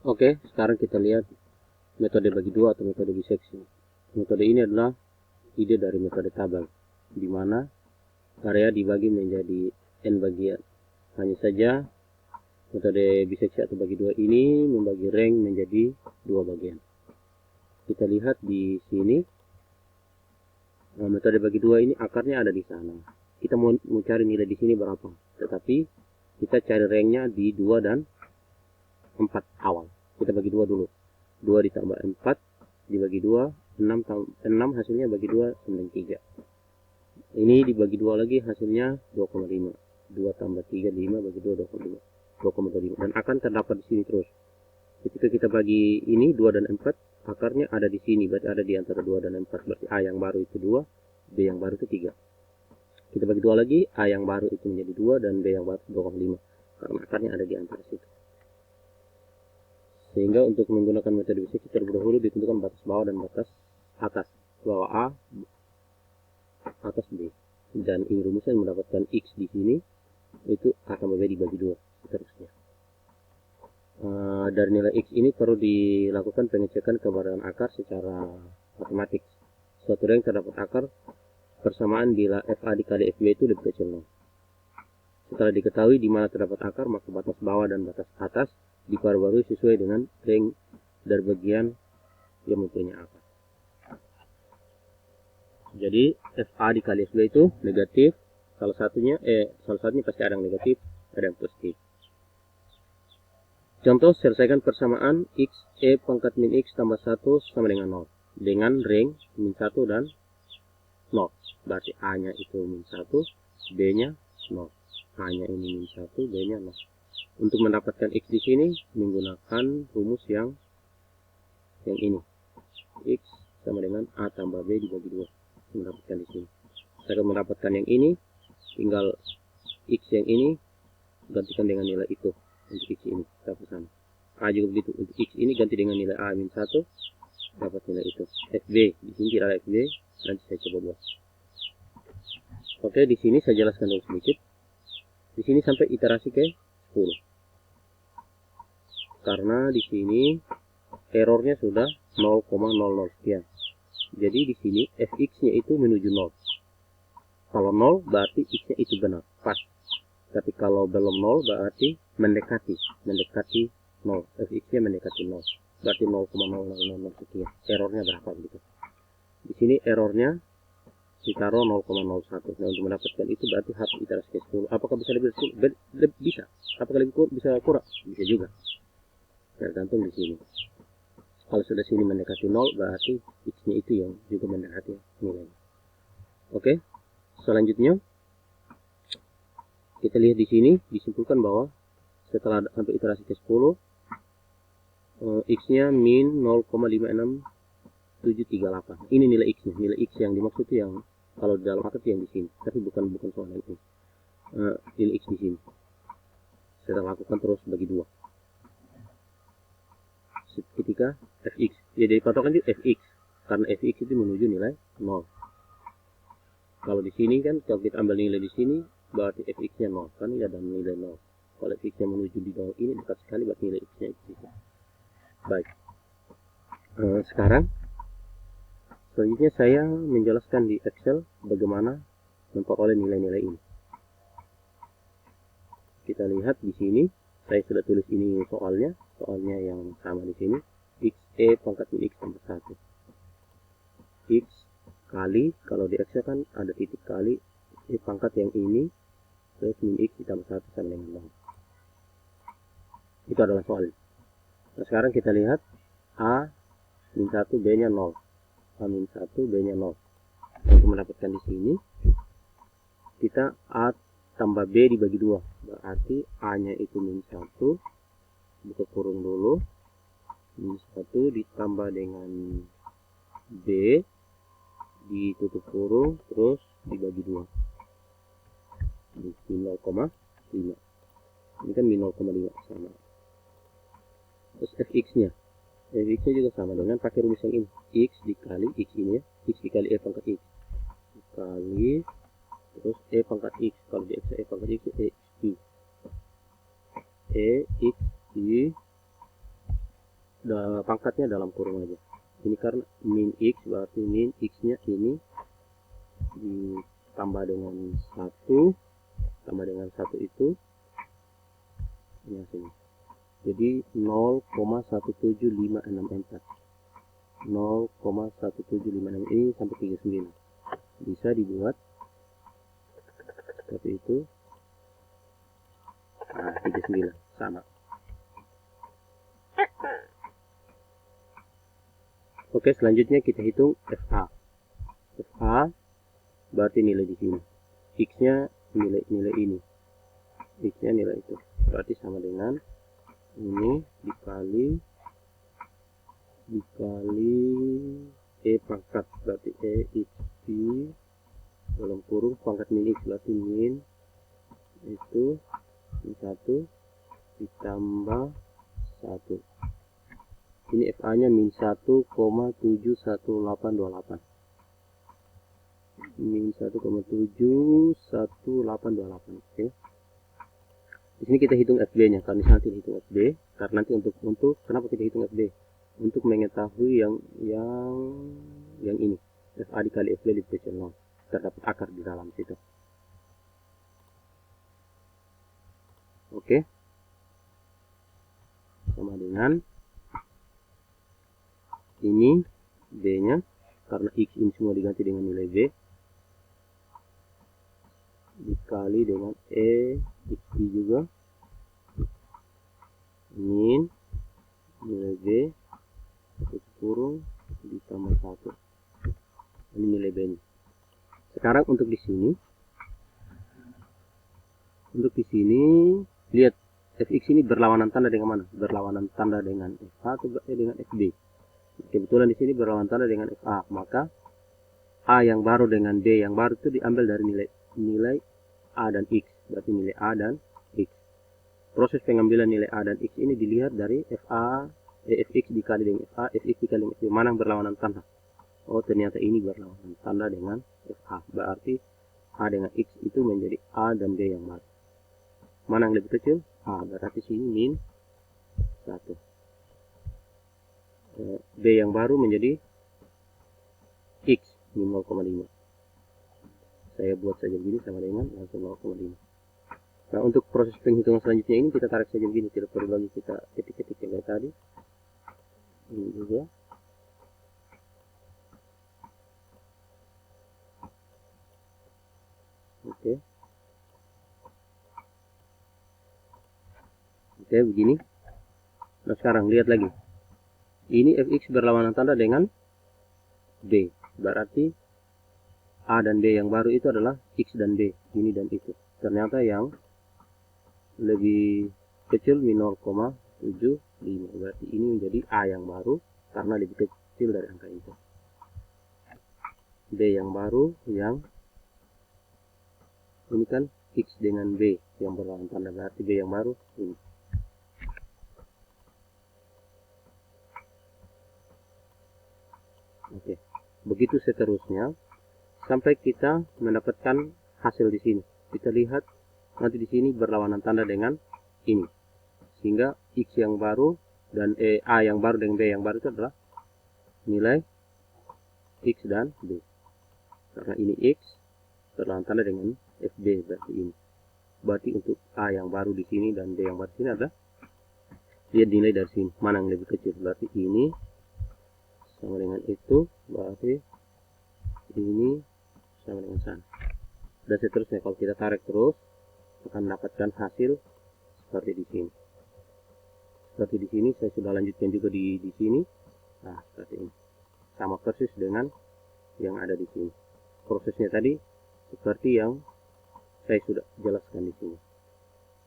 Oke, sekarang kita lihat metode bagi dua atau metode biseksi. Metode ini adalah ide dari metode tabel, di mana area dibagi menjadi n bagian. Hanya saja metode biseksi atau bagi dua ini membagi rank menjadi dua bagian. Kita lihat di sini, metode bagi dua ini akarnya ada di sana. Kita mau cari nilai di sini berapa, tetapi kita cari ranknya di 2 dan 4 awal. Kita bagi 2 dulu. 2 ditambah 4 dibagi 2, 6 hasilnya bagi 2 sama 3. Ini dibagi 2 lagi hasilnya 2,5. 2 tambah 3 5 bagi 2 2,5. 2,25 dan akan terdapat di sini terus. Ketika kita bagi ini 2 dan 4, akarnya ada di sini, berarti ada di antara 2 dan 4. Berarti A yang baru itu 2, B yang baru itu 3. Kita bagi 2 lagi, A yang baru itu menjadi 2 dan B yang baru 2,5. Karena akarnya ada di antara situ. Sehingga untuk menggunakan metode biseksi terlebih dahulu ditentukan batas bawah dan batas atas. Bawah A, atas B. Dan ini rumusnya mendapatkan X di sini, itu A tambah B dibagi 2, seterusnya. Dari nilai X ini perlu dilakukan pengecekan keberadaan akar secara matematik. Suatu rank terdapat akar persamaan bila FA dikali FB itu lebih kecil 0. Setelah diketahui di mana terdapat akar, maka batas bawah dan batas atas diperbarui sesuai dengan rank dari bagian yang mempunyai akar. Jadi FA dikali FB itu negatif, salah satunya pasti ada yang negatif, ada yang positif. Contoh, selesaikan persamaan X E pangkat min X tambah 1 sama dengan 0 dengan rank min 1 dan 0. Berarti A nya itu min 1, B nya 0. A nya ini min 1, B nya 0. Untuk mendapatkan X di sini menggunakan rumus yang ini. X sama dengan A tambah B dibagi 2. Mendapatkan di sini. Saya akan mendapatkan yang ini, tinggal X yang ini gantikan dengan nilai itu. Untuk X ini dapat sama. A juga begitu, untuk X ini ganti dengan nilai A min 1, dapat nilai itu. FB di sini tidak ada FB, nanti saya coba buat. Oke, di sini saya jelaskan dulu sedikit. Di sini sampai iterasi ke 10. Karena di sini errornya sudah 0,00 sekian. Jadi di sini fx-nya itu menuju 0. Kalau 0 berarti x-nya itu benar, pas. Tapi kalau belum 0 berarti mendekati 0. Fx-nya mendekati 0. Berarti 0,0000 sekian. Errornya berapa begitu? Di sini errornya ditaruh 0,01. Nah, untuk mendapatkan itu berarti harus iterasi ke 10. Apakah bisa lebih bisa? Apakah bisa kurang? Bisa juga. Tergantung di sini. Kalau sudah sini mendekati 0 berarti x-nya itu yang juga mendekati nilai. Oke. Selanjutnya kita lihat di sini disimpulkan bahwa setelah sampai iterasi ke 10 x-nya min 0,56738. Ini nilai x-nya. Nilai x yang dimaksud itu yang kalau di dalam akar yang di sini, tapi bukan soal ini. Nilai x di sini. Saya lakukan terus bagi 2. Ketika fx, jadi patokan itu fx, karena fx itu menuju nilai 0. Kalau di sini kan, kalau kita ambil nilai di sini, berarti fx-nya 0, kan ini ada nilai 0. Kalau fx-nya menuju di 0 ini dekat sekali, berarti nilai x-nya itu. Baik. Sekarang selanjutnya saya menjelaskan di Excel bagaimana memperoleh nilai-nilai ini. Kita lihat di sini, saya sudah tulis ini soalnya yang sama di sini. X E pangkat min X tambah 1. X kali, kalau di Excel kan ada titik kali, E pangkat yang ini, terus min X ditambah 1 sama dengan 0. Itu adalah soal. Nah, sekarang kita lihat A min 1, B nya 0. A min 1, B nya 0. Untuk mendapatkan di sini, kita A tambah B dibagi 2. Berarti A nya itu min 1, buka kurung dulu, min 1 ditambah dengan B ditutup kurung, terus dibagi 2. Min 0,5. Ini kan min 0,5 sama. Terus fx-nya. Fx-nya juga sama dengan pakai rumus yang ini. X dikali X ini ya. X dikali E pangkat X. Dikali terus E pangkat X. Kalau di X E pangkat X E X I. E X I pangkatnya dalam kurung aja. Ini karena min x, berarti min x-nya ini ditambah dengan 1, tambah dengan 1 itu ini hasilnya. Jadi 0,17564. 0,1756 ini sampai 39 bisa dibuat seperti itu. Nah, 39 sama. Oke, selanjutnya kita hitung FA. FA berarti nilai di sini. X-nya nilai ini. X-nya nilai itu. Berarti sama dengan ini dikali E pangkat, berarti E X dalam kurung pangkat min X, berarti min itu min 1 ditambah 1. Ini FA nya min 1,71828. Min 1,71828. Oke. Di sini kita hitung FB nya, karena nanti hitung FB, karena nanti untuk kenapa kita hitung FB? Untuk mengetahui yang ini, FA dikali FB dikecil 0, terdapat akar di dalam situ. Oke, sama dengan ini B nya, karena X ini semua diganti dengan nilai B, dikali dengan E XB juga, min nilai B kurung ditambah 1. Ini nilai B nya. Sekarang untuk di sini lihat fx ini berlawanan tanda dengan mana? Berlawanan tanda dengan FA atau dengan FB? Kebetulan di sini berlawanan tanda dengan FA, maka A yang baru dengan B yang baru itu diambil dari nilai A dan X, berarti nilai A dan X. Proses pengambilan nilai A dan X ini dilihat dari fx dikali dengan FA, fx dikali dengan FB, mana yang berlawanan tanda? Oh, ternyata ini berlawanan tanda dengan FA, berarti A dengan X itu menjadi A dan B yang baru. Mana yang lebih kecil? A, berarti sini min 1. B yang baru menjadi X min 0,5. Saya buat saja begini sama dengan langsung 0,5. Nah, untuk proses penghitungan selanjutnya ini kita tarik saja begini, tidak perlu lagi kita ketik-ketik yang tadi. Ini juga. Oke. Oke, begini. Nah, sekarang lihat lagi. Ini fx berlawanan tanda dengan B. Berarti A dan B yang baru itu adalah X dan B. Ini dan itu. Ternyata yang lebih kecil min 0,75. Berarti ini menjadi A yang baru karena lebih kecil dari angka itu. B yang baru yang ini kan X dengan B yang berlawanan tanda, berarti B yang baru ini. Oke, begitu seterusnya sampai kita mendapatkan hasil di sini. Kita lihat nanti di sini berlawanan tanda dengan ini, sehingga X yang baru dan A yang baru dengan B yang baru itu adalah nilai X dan B. Karena ini X berlawanan tanda dengan FB, berarti ini. Berarti untuk A yang baru di sini dan B yang baru di sini adalah lihat nilai dari sini mana yang lebih kecil, berarti ini sama dengan itu, berarti ini sama dengan sana. Dan seterusnya kalau kita tarik terus akan mendapatkan hasil seperti di sini. Seperti di sini saya sudah lanjutkan juga di sini. Nah, seperti ini. Sama persis dengan yang ada di sini. Prosesnya tadi seperti yang saya sudah jelaskan di sini.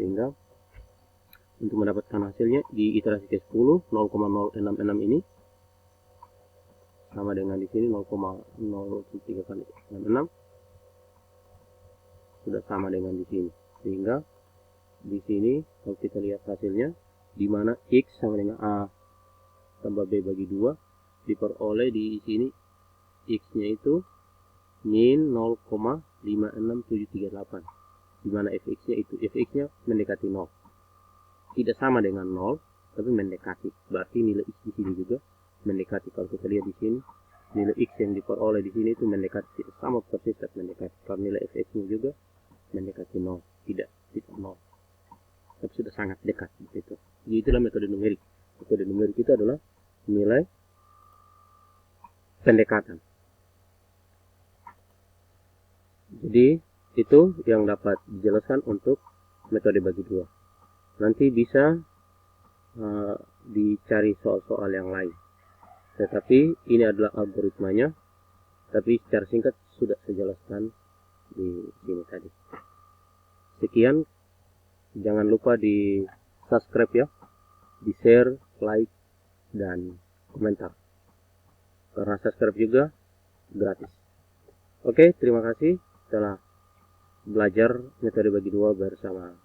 Sehingga untuk mendapatkan hasilnya di iterasi ke-10 0,066 ini sama dengan di sini 0,03 kali 66 sudah sama dengan di sini. Sehingga di sini kalau kita lihat hasilnya di mana X sama dengan A tambah B bagi 2 diperoleh di sini X-nya itu min 0,56738, di mana fx-nya itu fx-nya mendekati 0. Tidak sama dengan 0 tapi mendekati. Berarti nilai X di sini juga mendekati. Kalau kita lihat di sini, nilai X yang diperoleh di sini itu mendekati, tidak sama persis tapi mendekati. Kalau nilai Fx-nya juga mendekati 0, tidak 0. Tapi sudah sangat dekat begitu. Jadi itulah metode numerik. Metode numerik itu adalah nilai pendekatan. Jadi itu yang dapat dijelaskan untuk metode bagi dua. Nanti bisa dicari soal-soal yang lain. Tetapi ini adalah algoritmanya. Tapi secara singkat sudah saya jelaskan di sini tadi. Sekian. Jangan lupa di subscribe ya, di share, like, dan komentar. Karena subscribe juga gratis. Oke, terima kasih telah belajar metode bagi dua bersama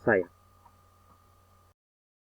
saya.